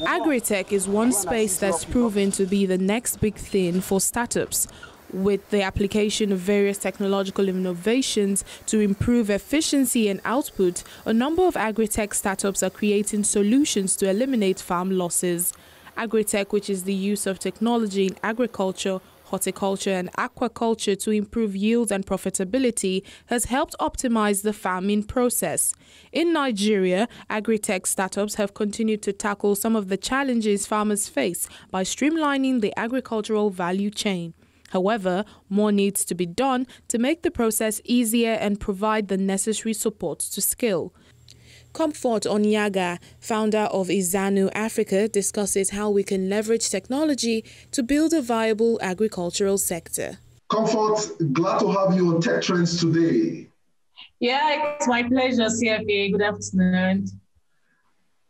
Agritech is one space that's proven to be the next big thing for startups. With the application of various technological innovations to improve efficiency and output, a number of agritech startups are creating solutions to eliminate farm losses. Agritech, which is the use of technology in agriculture, horticulture and aquaculture to improve yield and profitability, has helped optimize the farming process. In Nigeria, agritech startups have continued to tackle some of the challenges farmers face by streamlining the agricultural value chain. However, more needs to be done to make the process easier and provide the necessary support to scale. Comfort Onyaga, founder of Izanu Africa, discusses how we can leverage technology to build a viable agricultural sector. Comfort, glad to have you on Tech Trends today. Yeah, it's my pleasure, CFA. Good afternoon.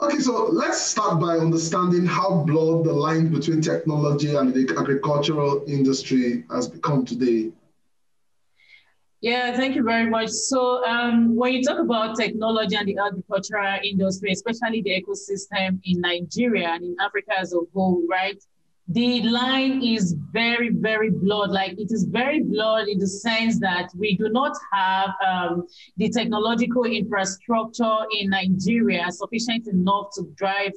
Okay, so let's start by understanding how blurred the line between technology and the agricultural industry has become today. Yeah, thank you very much. So when you talk about technology and the agricultural industry, especially the ecosystem in Nigeria and in Africa as a whole, right? The line is very, very blurred. Like it is very blurred in the sense that we do not have the technological infrastructure in Nigeria sufficient enough to drive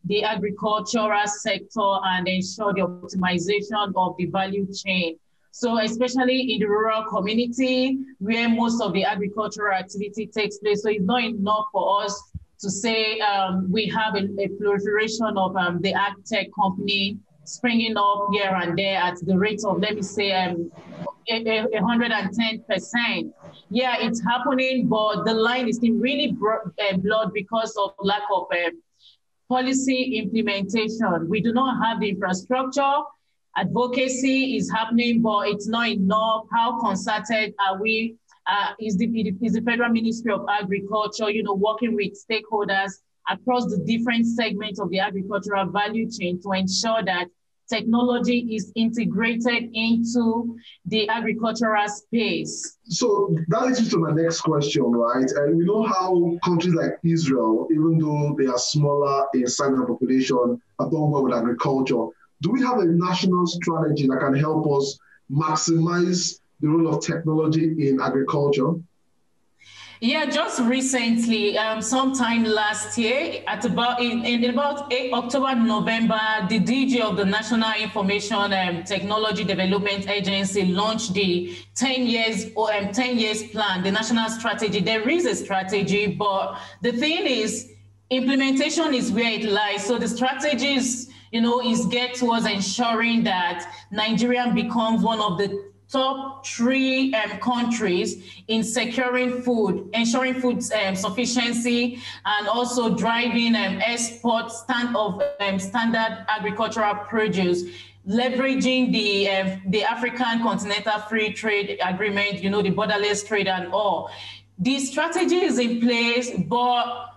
the agricultural sector and ensure the optimization of the value chain. So especially in the rural community where most of the agricultural activity takes place. So it's not enough for us to say we have a proliferation of the ag tech company springing up here and there at the rate of, let me say, 110%. Yeah, it's happening, but the line is still really blurred because of lack of policy implementation. We do not have the infrastructure. Advocacy is happening, but it's not enough. How concerted are we? Is the Federal Ministry of Agriculture, working with stakeholders across the different segments of the agricultural value chain to ensure that technology is integrated into the agricultural space? So that leads me to my next question, right? And we know how countries like Israel, even though they are smaller in size and population, have done well with agriculture. Do we have a national strategy that can help us maximize the role of technology in agriculture? Yeah, just recently, sometime last year, in about October, November, the DG of the National Information Technology Development Agency launched the 10 years plan, the national strategy. There is a strategy, but the thing is, implementation is where it lies. So the strategies, is get towards ensuring that Nigeria becomes one of the top 3 countries in securing food, ensuring food sufficiency, and also driving export standard agricultural produce, leveraging the African Continental Free Trade Agreement, the borderless trade and all. The strategy is in place, but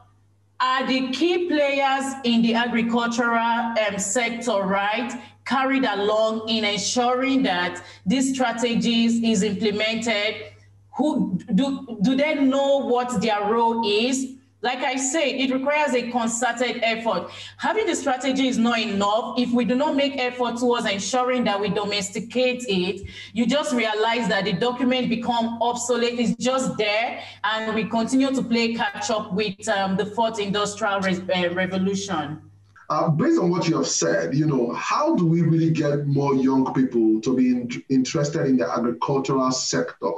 are the key players in the agricultural sector, right, carried along in ensuring that these strategies is implemented? Who do they know what their role is? Like I said, it requires a concerted effort. Having the strategy is not enough. If we do not make effort towards ensuring that we domesticate it, you just realize that the document becomes obsolete. It's just there, and we continue to play catch up with the 4th Industrial Revolution. Based on what you have said, how do we really get more young people to be interested in the agricultural sector?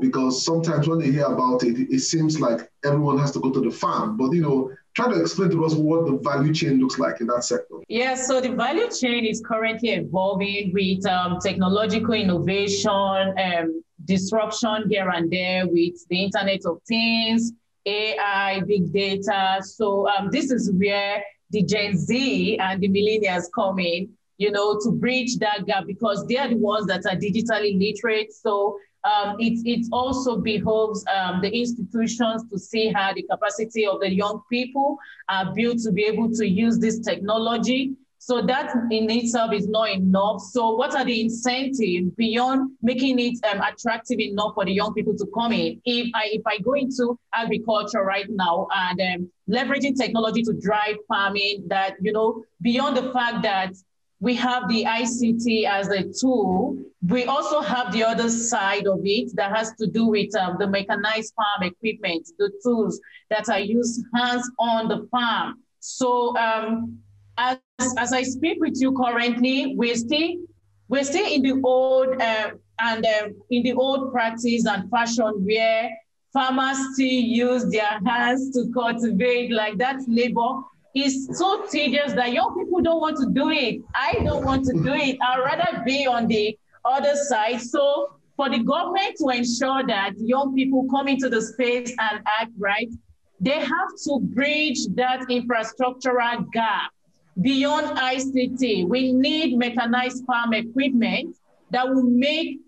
Because sometimes when they hear about it, it seems like everyone has to go to the farm. But, try to explain to us what the value chain looks like in that sector. Yeah, so the value chain is currently evolving with technological innovation, disruption here and there with the Internet of Things, AI, big data. So this is where the Gen Z and the millennials come in, to bridge that gap, because they are the ones that are digitally literate. So it also behoves the institutions to see how the capacity of the young people are built to be able to use this technology. So that in itself is not enough. So what are the incentives beyond making it attractive enough for the young people to come in? If I go into agriculture right now and leveraging technology to drive farming that, beyond the fact that we have the ICT as a tool, we also have the other side of it that has to do with the mechanized farm equipment, the tools that are used hands on the farm. So as I speak with you currently, we're still in the old in the old practice and fashion where farmers still use their hands to cultivate. Like that labor is so tedious that young people don't want to do it. I don't want to do it. I'd rather be on the other side. So for the government to ensure that young people come into the space and act right, they have to bridge that infrastructural gap. Beyond ICT, we need mechanized farm equipment that will make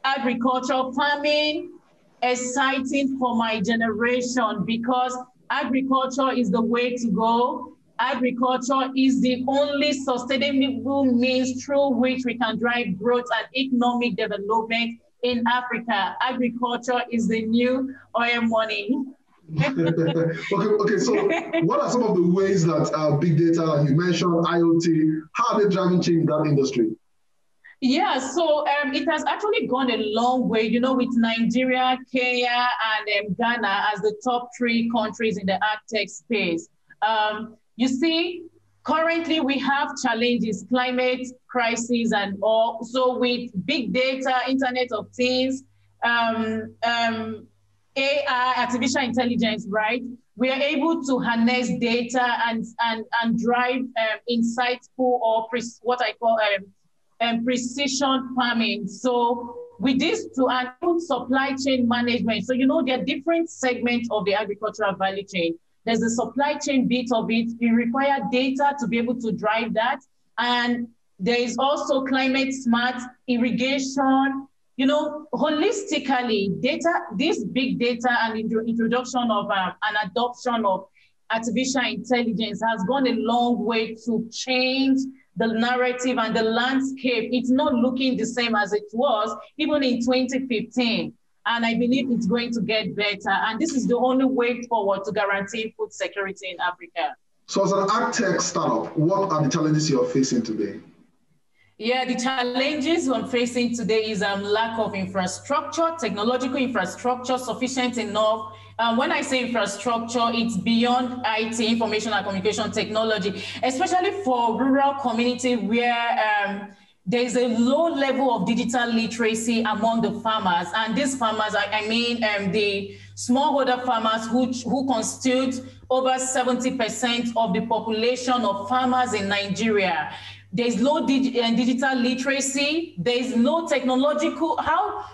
agricultural farming exciting for my generation, because agriculture is the way to go. Agriculture is the only sustainable means through which we can drive growth and economic development in Africa. Agriculture is the new oil money. Okay. So what are some of the ways that big data, you mentioned IoT, how are they driving change in that industry? Yeah, so it has actually gone a long way, with Nigeria, Kenya, and Ghana as the top 3 countries in the AgTech space. You see, currently we have challenges, climate crisis and all. So with big data, Internet of Things, AI, artificial intelligence, right? We are able to harness data and drive insightful or what I call precision farming. So with this to include supply chain management. So, there are different segments of the agricultural value chain. There's the supply chain bit of it. You require data to be able to drive that. And there is also climate smart irrigation. Holistically, this big data and introduction of an adoption of artificial intelligence has gone a long way to change the narrative and the landscape. It's not looking the same as it was even in 2015. And I believe it's going to get better. And this is the only way forward to guarantee food security in Africa. So as an AgTech startup, what are the challenges you're facing today? Yeah, the challenges I'm facing today is lack of infrastructure, technological infrastructure sufficient enough. When I say infrastructure, it's beyond IT, information and communication technology, especially for rural community where there's a low level of digital literacy among the farmers. And these farmers, I mean the smallholder farmers who constitute over 70% of the population of farmers in Nigeria. There's low digital literacy, there's no technological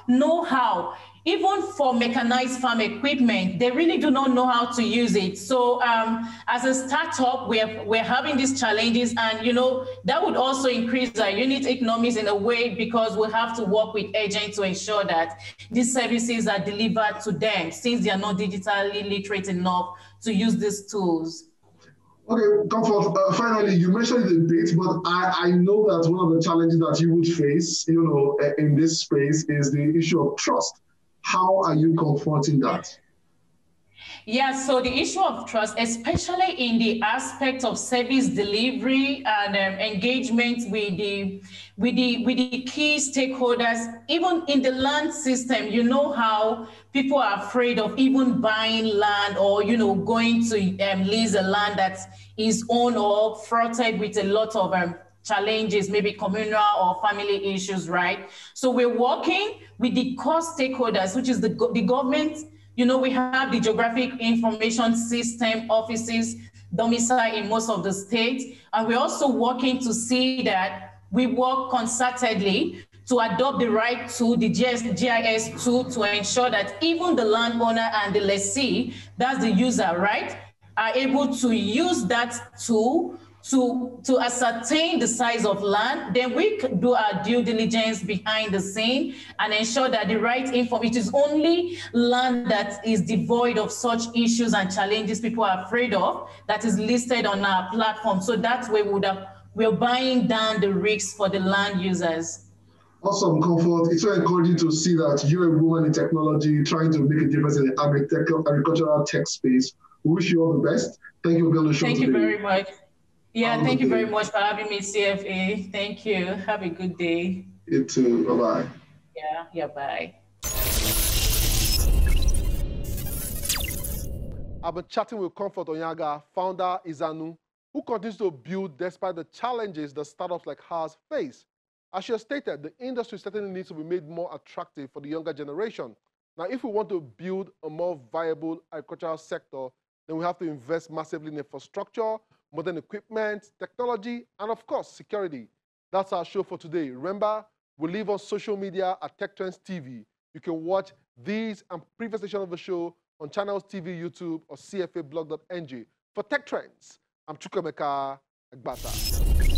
know-how. Even for mechanized farm equipment, they really do not know how to use it. So as a startup, we're having these challenges, and that would also increase our unit economics in a way, because we have to work with agents to ensure that these services are delivered to them, since they are not digitally literate enough to use these tools. Okay, Comfort, finally, you mentioned it a bit, but I know that one of the challenges that you would face, in this space is the issue of trust. How are you confronting that? Yeah, so the issue of trust, especially in the aspect of service delivery and engagement with the key stakeholders, even in the land system. How people are afraid of even buying land or going to lease a land that is owned or fraughted with a lot of challenges, maybe communal or family issues, right? So we're working with the core stakeholders, which is the government. We have the geographic information system offices domicile in most of the states. And we're also working to see that we work concertedly to adopt the right tool, the GIS tool, to ensure that even the landowner and the lessee, that's the user, right, are able to use that tool to ascertain the size of land. Then we could do our due diligence behind the scene and ensure that the right info, it is only land that is devoid of such issues and challenges people are afraid of that is listed on our platform. So that way we're buying down the risks for the land users. Awesome, Comfort. It's so encouraging to see that you're a woman in technology trying to make a difference in the agricultural tech space We wish you all the best. Thank you for being on the show today. Thank you very much. Yeah, thank you very much for having me, CFA. Thank you. Have a good day. You too. Bye-bye. Yeah, bye. I've been chatting with Comfort Onyaga, founder Izanu, who continues to build despite the challenges that startups like hers face. As she has stated, the industry certainly needs to be made more attractive for the younger generation. Now, if we want to build a more viable agricultural sector, then we have to invest massively in infrastructure, modern equipment, technology, and of course, security. That's our show for today. Remember, we live on social media at Tech Trends TV. You can watch these and previous editions of the show on Channels TV, YouTube, or cfablog.ng. For Tech Trends, I'm Chukwemeka Agbata.